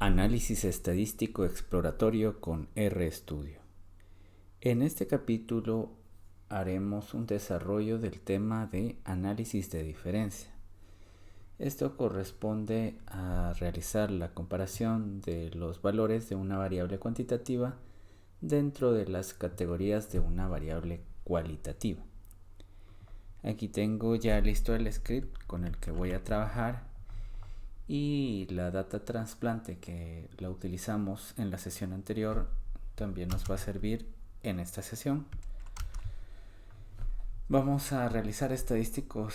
Análisis estadístico exploratorio con RStudio. En este capítulo haremos un desarrollo del tema de análisis de diferencia. Esto corresponde a realizar la comparación de los valores de una variable cuantitativa dentro de las categorías de una variable cualitativa. Aquí tengo ya listo el script con el que voy a trabajar y la data trasplante que la utilizamos en la sesión anterior también nos va a servir en esta sesión. Vamos a realizar estadísticos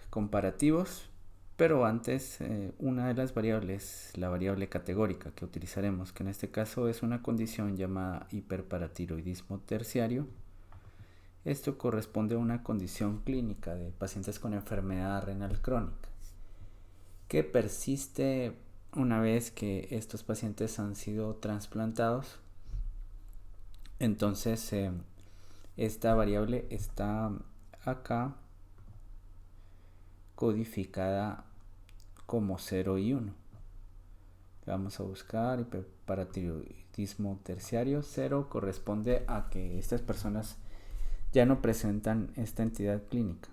comparativos, pero antes una de las variables, la variable categórica que utilizaremos, que en este caso es una condición llamada hiperparatiroidismo terciario. Esto corresponde a una condición clínica de pacientes con enfermedad renal crónica que persiste una vez que estos pacientes han sido trasplantados. Entonces esta variable está acá codificada como 0 y 1. Vamos a buscar hiperparatiroidismo terciario. 0 corresponde a que estas personas ya no presentan esta entidad clínica.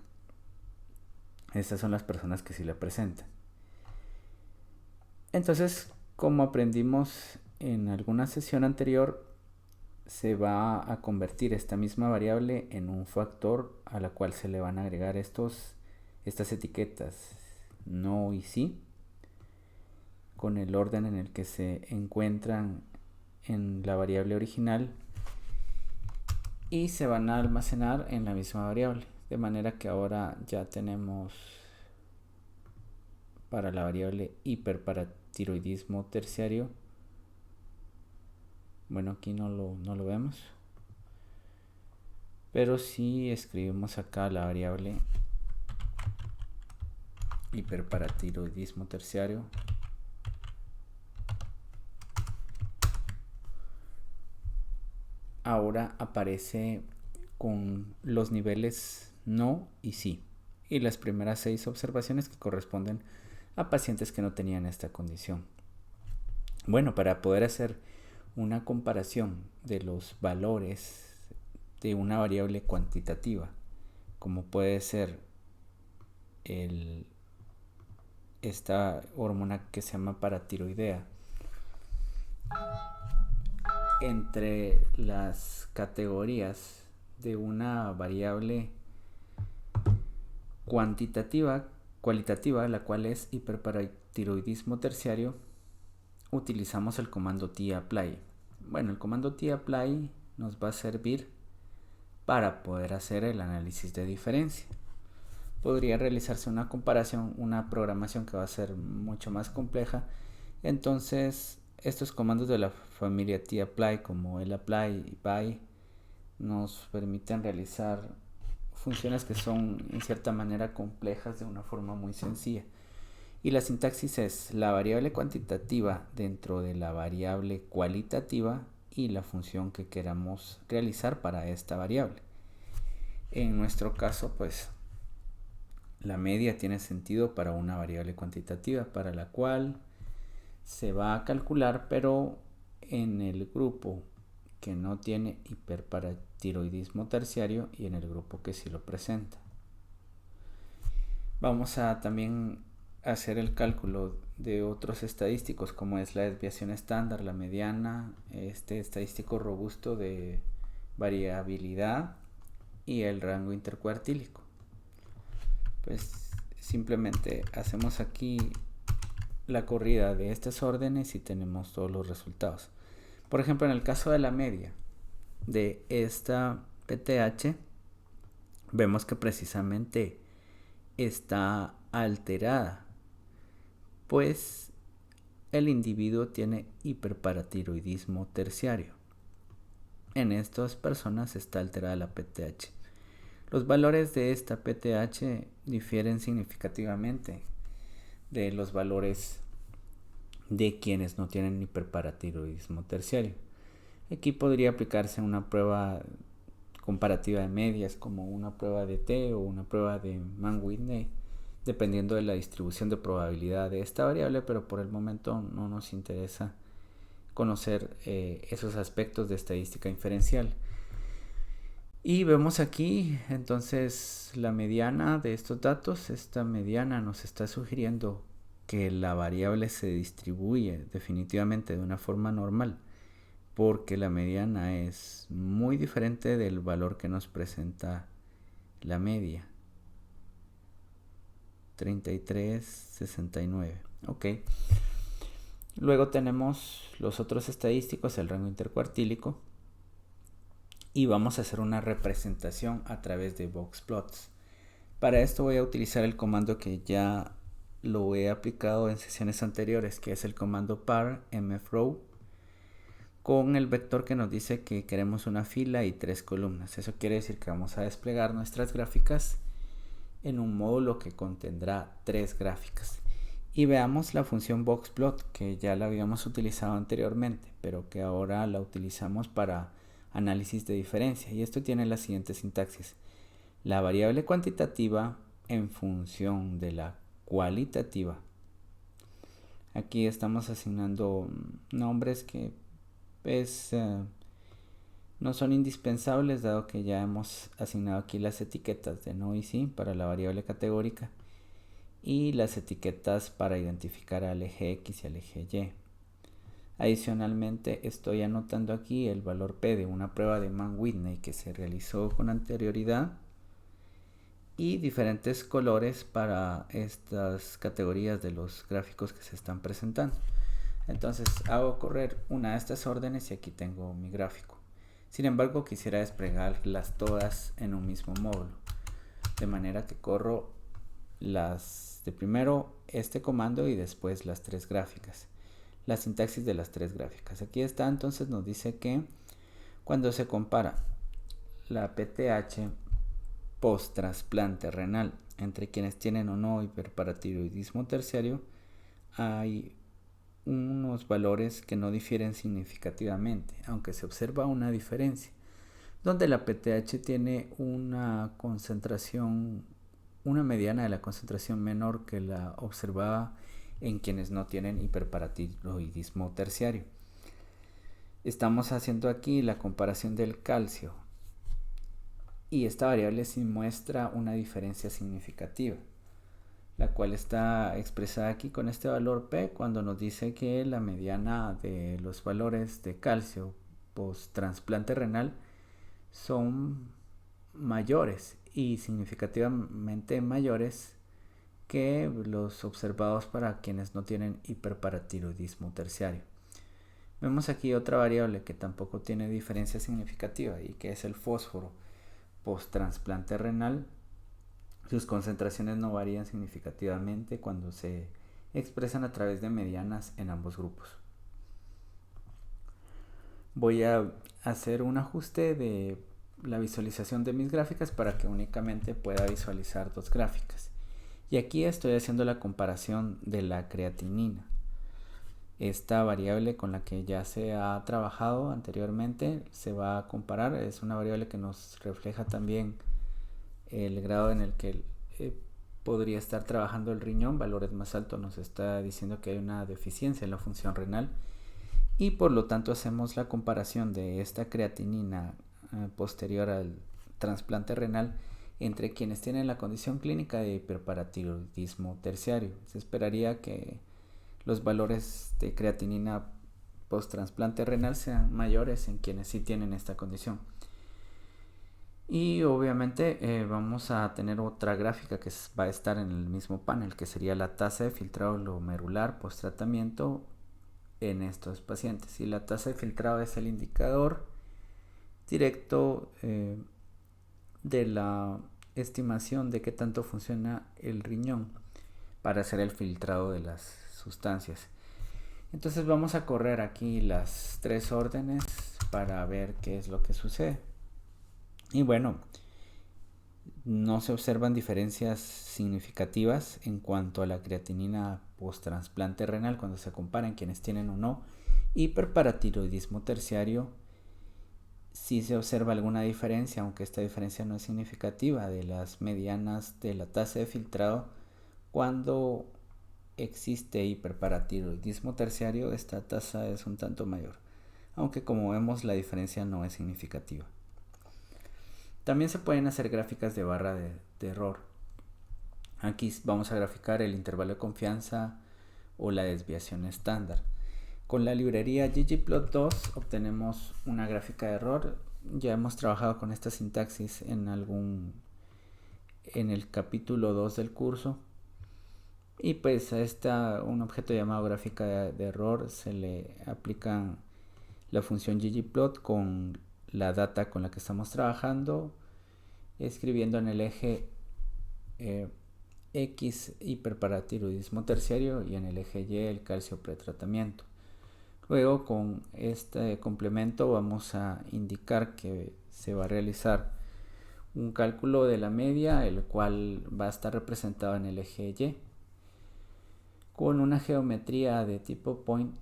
Estas son las personas que sí la presentan. Entonces, como aprendimos en alguna sesión anterior, se va a convertir esta misma variable en un factor a la cual se le van a agregar estas etiquetas no y sí con el orden en el que se encuentran en la variable original y se van a almacenar en la misma variable, de manera que ahora ya tenemos para la variable hiperparatiroidismo terciario. Bueno, aquí no lo vemos, pero si escribimos acá la variable hiperparatiroidismo terciario, ahora aparece con los niveles no y sí, y las primeras 6 observaciones que corresponden a pacientes que no tenían esta condición. Bueno, para poder hacer una comparación de los valores de una variable cuantitativa, como puede ser esta hormona que se llama paratiroidea, entre las categorías de una variable cualitativa, la cual es hiperparatiroidismo terciario, utilizamos el comando tapply. Bueno, el comando tapply nos va a servir para poder hacer el análisis de diferencia. Podría realizarse una comparación, una programación que va a ser mucho más compleja. Entonces, estos comandos de la familia tapply, como el apply y by, nos permiten realizar funciones que son en cierta manera complejas de una forma muy sencilla. Y la sintaxis es la variable cuantitativa dentro de la variable cualitativa y la función que queramos realizar para esta variable. En nuestro caso, pues la media tiene sentido para una variable cuantitativa para la cual se va a calcular, pero en el grupo que no tiene hiperparatiroidismo terciario y en el grupo que sí lo presenta. Vamos a también hacer el cálculo de otros estadísticos como es la desviación estándar, la mediana, este estadístico robusto de variabilidad y el rango intercuartílico. Pues simplemente hacemos aquí la corrida de estas órdenes y tenemos todos los resultados. Por ejemplo, en el caso de la media de esta PTH, vemos que precisamente está alterada, pues el individuo tiene hiperparatiroidismo terciario. En estas personas está alterada la PTH. Los valores de esta PTH difieren significativamente de los valores de quienes no tienen hiperparatiroidismo terciario. Aquí podría aplicarse una prueba comparativa de medias como una prueba de T o una prueba de Mann-Whitney, dependiendo de la distribución de probabilidad de esta variable, pero por el momento no nos interesa conocer esos aspectos de estadística inferencial. Y vemos aquí entonces la mediana de estos datos. Esta mediana nos está sugiriendo que la variable se distribuye definitivamente de una forma normal, porque la mediana es muy diferente del valor que nos presenta la media. 33,69. Ok. Luego tenemos los otros estadísticos, el rango intercuartílico, y vamos a hacer una representación a través de boxplots. Para esto voy a utilizar el comando que ya lo he aplicado en sesiones anteriores, que es el comando par mfrow, con el vector que nos dice que queremos una fila y 3 columnas. Eso quiere decir que vamos a desplegar nuestras gráficas en un módulo que contendrá 3 gráficas. Y veamos la función boxplot, que ya la habíamos utilizado anteriormente, pero que ahora la utilizamos para análisis de diferencia. Y esto tiene la siguiente sintaxis: la variable cuantitativa en función de la cualitativa. Aquí estamos asignando nombres que no son indispensables, dado que ya hemos asignado aquí las etiquetas de no y sí para la variable categórica y las etiquetas para identificar al eje X y al eje Y. Adicionalmente estoy anotando aquí el valor P de una prueba de Mann-Whitney que se realizó con anterioridad y diferentes colores para estas categorías de los gráficos que se están presentando. Entonces hago correr una de estas órdenes y aquí tengo mi gráfico. Sin embargo, quisiera desplegarlas todas en un mismo módulo, de manera que corro las de primero este comando y después las 3 gráficas. La sintaxis de las 3 gráficas. Aquí está, entonces nos dice que cuando se compara la PTH post trasplante renal entre quienes tienen o no hiperparatiroidismo terciario, hay unos valores que no difieren significativamente, aunque se observa una diferencia, donde la PTH tiene una concentración, una mediana de la concentración menor que la observada en quienes no tienen hiperparatiroidismo terciario. Estamos haciendo aquí la comparación del calcio y esta variable sí muestra una diferencia significativa, la cual está expresada aquí con este valor P cuando nos dice que la mediana de los valores de calcio post trasplante renal son mayores y significativamente mayores que los observados para quienes no tienen hiperparatiroidismo terciario. Vemos aquí otra variable que tampoco tiene diferencia significativa y que es el fósforo post trasplante renal. Sus concentraciones no varían significativamente cuando se expresan a través de medianas en ambos grupos. Voy a hacer un ajuste de la visualización de mis gráficas para que únicamente pueda visualizar 2 gráficas. Y aquí estoy haciendo la comparación de la creatinina. Esta variable con la que ya se ha trabajado anteriormente se va a comparar. Es una variable que nos refleja también el grado en el que podría estar trabajando el riñón. Valores más altos nos está diciendo que hay una deficiencia en la función renal y por lo tanto hacemos la comparación de esta creatinina posterior al trasplante renal entre quienes tienen la condición clínica de hiperparatiroidismo terciario. Se esperaría que los valores de creatinina post trasplante renal sean mayores en quienes sí tienen esta condición. Y obviamente vamos a tener otra gráfica que va a estar en el mismo panel, que sería la tasa de filtrado glomerular post tratamiento en estos pacientes. Y la tasa de filtrado es el indicador directo de la estimación de qué tanto funciona el riñón para hacer el filtrado de las sustancias. Entonces vamos a correr aquí las 3 órdenes para ver qué es lo que sucede. Y bueno, no se observan diferencias significativas en cuanto a la creatinina post trasplante renal cuando se comparan quienes tienen o no hiperparatiroidismo terciario. Sí se observa alguna diferencia, aunque esta diferencia no es significativa, de las medianas de la tasa de filtrado Cuando existe hiperparatiroidismo terciario, esta tasa es un tanto mayor, aunque como vemos la diferencia no es significativa. También se pueden hacer gráficas de barra de error. Aquí vamos a graficar el intervalo de confianza o la desviación estándar. Con la librería ggplot2 obtenemos una gráfica de error. Ya hemos trabajado con esta sintaxis en el capítulo 2 del curso. Y pues a un objeto llamado gráfica de error se le aplica la función ggplot con la data con la que estamos trabajando, escribiendo en el eje X hiperparatiroidismo terciario y en el eje Y el calcio pretratamiento. Luego con este complemento vamos a indicar que se va a realizar un cálculo de la media, el cual va a estar representado en el eje Y. Con una geometría de tipo point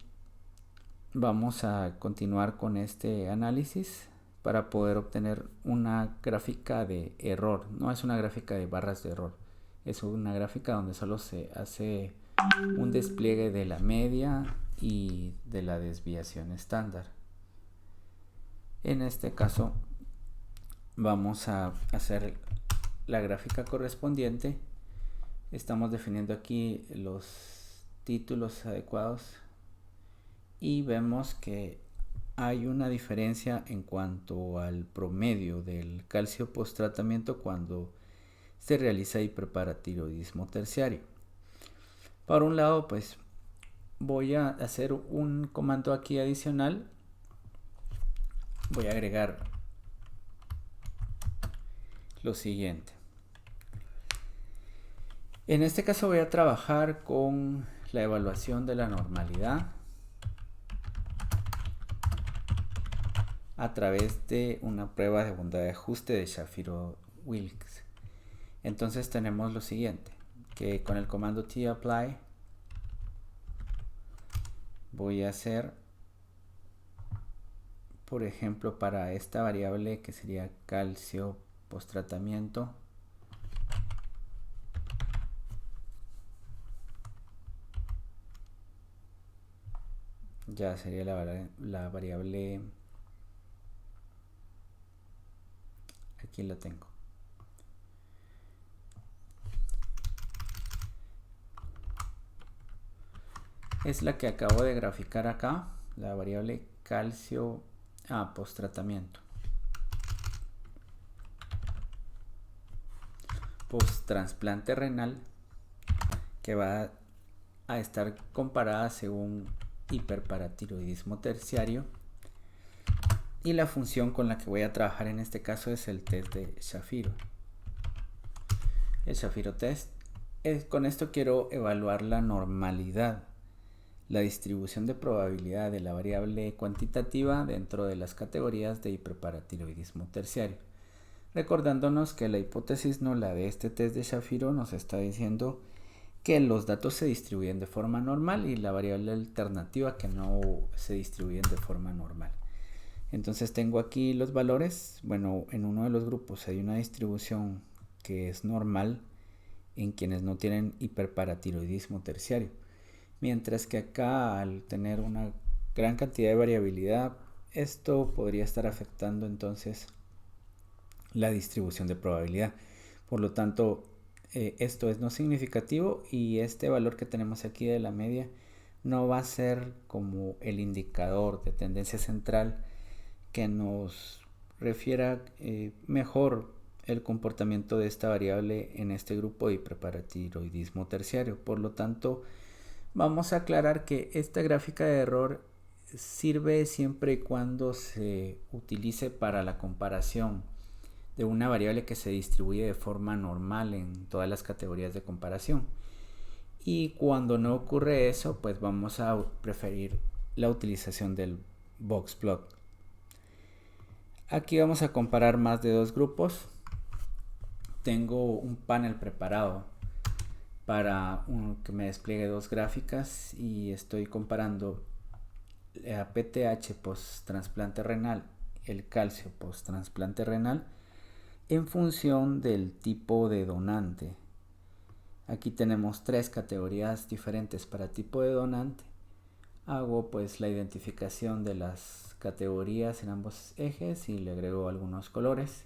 vamos a continuar con este análisis para poder obtener una gráfica de error. No es una gráfica de barras de error, es una gráfica donde solo se hace un despliegue de la media y de la desviación estándar. En este caso vamos a hacer la gráfica correspondiente. Estamos definiendo aquí los títulos adecuados y vemos que hay una diferencia en cuanto al promedio del calcio post tratamiento cuando se realiza hiperparatiroidismo terciario. Por un lado, pues voy a hacer un comando aquí adicional. Voy a agregar lo siguiente. En este caso voy a trabajar con la evaluación de la normalidad a través de una prueba de bondad de ajuste de Shapiro-Wilks. Entonces tenemos lo siguiente, que con el comando tapply voy a hacer, por ejemplo, para esta variable que sería calcio post tratamiento, ya sería la variable, aquí la tengo. Es la que acabo de graficar acá, la variable calcio post tratamiento. Post trasplante renal, que va a estar comparada según hiperparatiroidismo terciario, y la función con la que voy a trabajar en este caso es el test de Shapiro. El Shapiro test. Con esto quiero evaluar la normalidad, la distribución de probabilidad de la variable cuantitativa dentro de las categorías de hiperparatiroidismo terciario. Recordándonos que la hipótesis nula de este test de Shapiro nos está diciendo que los datos se distribuyen de forma normal y la variable alternativa que no se distribuyen de forma normal. Entonces tengo aquí los valores. Bueno, en uno de los grupos hay una distribución que es normal en quienes no tienen hiperparatiroidismo terciario, mientras que acá, al tener una gran cantidad de variabilidad, esto podría estar afectando entonces la distribución de probabilidad. Por lo tanto, esto es no significativo y este valor que tenemos aquí de la media no va a ser como el indicador de tendencia central que nos refiera mejor el comportamiento de esta variable en este grupo de hiperparatiroidismo terciario. Por lo tanto, vamos a aclarar que esta gráfica de error sirve siempre y cuando se utilice para la comparación de una variable que se distribuye de forma normal en todas las categorías de comparación. Y cuando no ocurre eso, pues vamos a preferir la utilización del boxplot. Aquí vamos a comparar más de dos grupos. Tengo un panel preparado para que me despliegue dos gráficas y estoy comparando la PTH post trasplante renal, el calcio post trasplante renal, en función del tipo de donante. Aquí tenemos tres categorías diferentes para tipo de donante. Hago pues la identificación de las categorías en ambos ejes y le agrego algunos colores.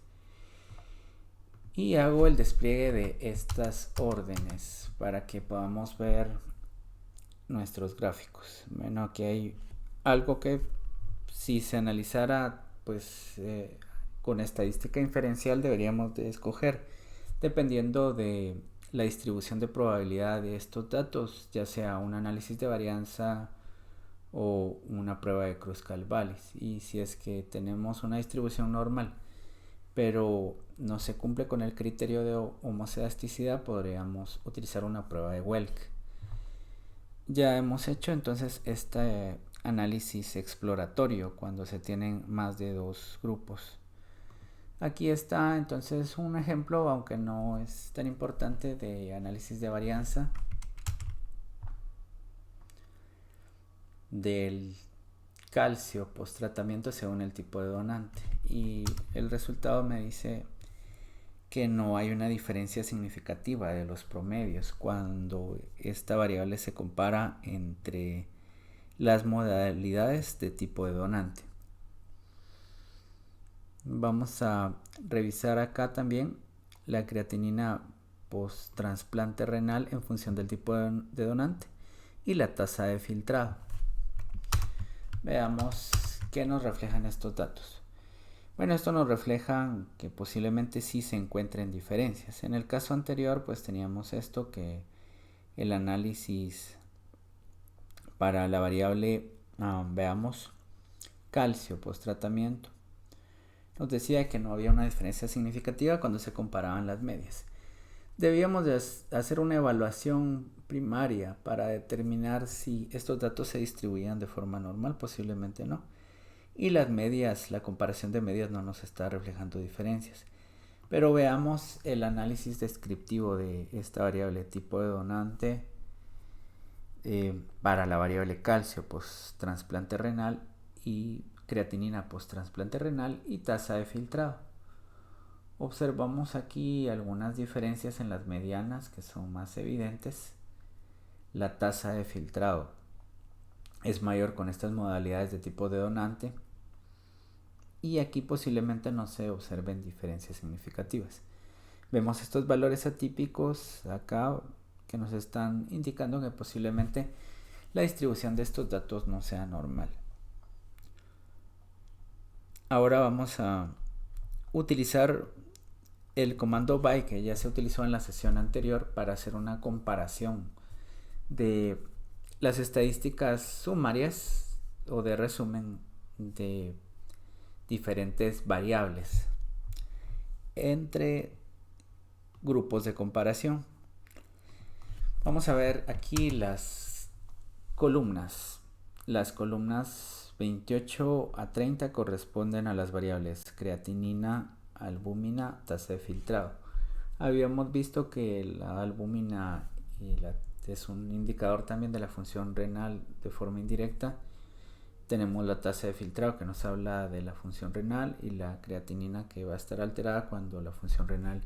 Y hago el despliegue de estas órdenes para que podamos ver nuestros gráficos. Bueno, aquí hay algo que si se analizara pues con estadística inferencial deberíamos de escoger dependiendo de la distribución de probabilidad de estos datos, ya sea un análisis de varianza o una prueba de Kruskal-Wallis. Y si es que tenemos una distribución normal pero no se cumple con el criterio de homoscedasticidad, podríamos utilizar una prueba de Welk. Ya hemos hecho entonces este análisis exploratorio cuando se tienen más de dos grupos. Aquí está entonces un ejemplo, aunque no es tan importante, de análisis de varianza del calcio post tratamiento según el tipo de donante, y el resultado me dice que no hay una diferencia significativa de los promedios cuando esta variable se compara entre las modalidades de tipo de donante. Vamos a revisar acá también la creatinina post trasplante renal en función del tipo de donante y la tasa de filtrado. Veamos qué nos reflejan estos datos. Bueno, esto nos refleja que posiblemente sí se encuentren diferencias. En el caso anterior pues teníamos esto, que el análisis para la variable, veamos, calcio post tratamiento, nos decía que no había una diferencia significativa cuando se comparaban las medias. Debíamos de hacer una evaluación primaria para determinar si estos datos se distribuían de forma normal, posiblemente no. Y las medias, la comparación de medias no nos está reflejando diferencias. Pero veamos el análisis descriptivo de esta variable tipo de donante para la variable calcio post trasplante renal y creatinina post trasplante renal y tasa de filtrado. Observamos aquí algunas diferencias en las medianas que son más evidentes. La tasa de filtrado es mayor con estas modalidades de tipo de donante y aquí posiblemente no se observen diferencias significativas. Vemos estos valores atípicos acá que nos están indicando que posiblemente la distribución de estos datos no sea normal. Ahora vamos a utilizar el comando by que ya se utilizó en la sesión anterior para hacer una comparación de las estadísticas sumarias o de resumen de diferentes variables entre grupos de comparación. Vamos a ver aquí las columnas. Las columnas 28 a 30 corresponden a las variables creatinina, albúmina, tasa de filtrado. Habíamos visto que la albúmina es un indicador también de la función renal de forma indirecta. Tenemos la tasa de filtrado que nos habla de la función renal y la creatinina que va a estar alterada cuando la función renal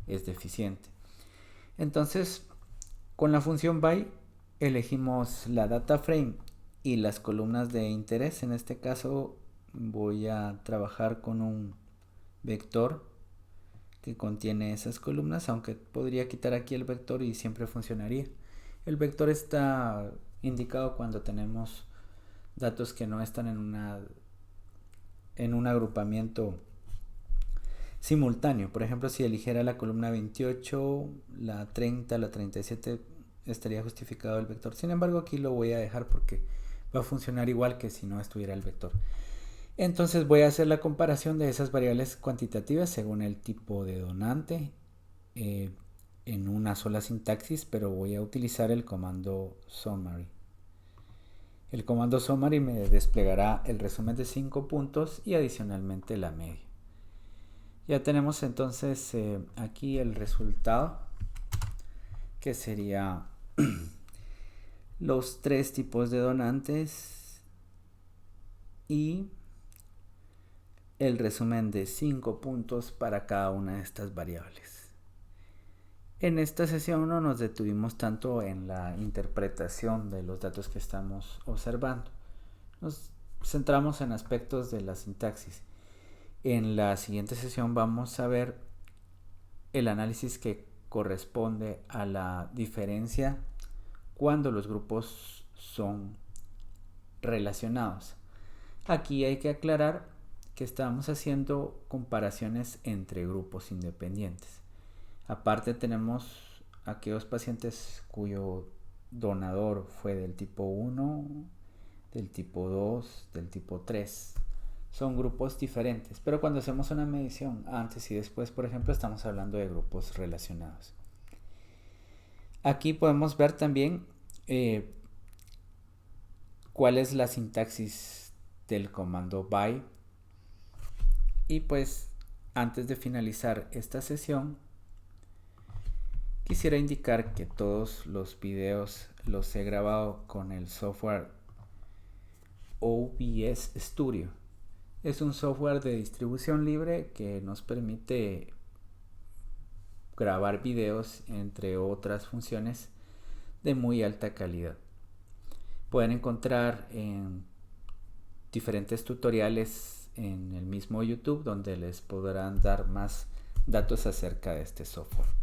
es deficiente. Entonces, con la función by elegimos la data frame y las columnas de interés. En este caso voy a trabajar con un vector que contiene esas columnas, aunque podría quitar aquí el vector y siempre funcionaría. El vector está indicado cuando tenemos datos que no están en un agrupamiento simultáneo. Por ejemplo, si eligiera la columna 28, la 30, la 37, estaría justificado el vector. Sin embargo, aquí lo voy a dejar porque va a funcionar igual que si no estuviera el vector. Entonces voy a hacer la comparación de esas variables cuantitativas según el tipo de donante en una sola sintaxis, pero voy a utilizar el comando summary. El comando summary me desplegará el resumen de 5 puntos y adicionalmente la media. Ya tenemos entonces aquí el resultado, que sería los tres tipos de donantes y el resumen de 5 puntos para cada una de estas variables. En esta sesión no nos detuvimos tanto en la interpretación de los datos que estamos observando. Nos centramos en aspectos de la sintaxis. En la siguiente sesión vamos a ver el análisis que corresponde a la diferencia cuando los grupos son relacionados. Aquí hay que aclarar que estamos haciendo comparaciones entre grupos independientes. Aparte tenemos aquellos pacientes cuyo donador fue del tipo 1, del tipo 2, del tipo 3. Son grupos diferentes, pero cuando hacemos una medición antes y después, por ejemplo, estamos hablando de grupos relacionados. Aquí podemos ver también cuál es la sintaxis del comando by. Y pues antes de finalizar esta sesión, quisiera indicar que todos los videos los he grabado con el software OBS Studio. Es un software de distribución libre que nos permite grabar videos, entre otras funciones, de muy alta calidad. Pueden encontrar en diferentes tutoriales en el mismo YouTube donde les podrán dar más datos acerca de este software.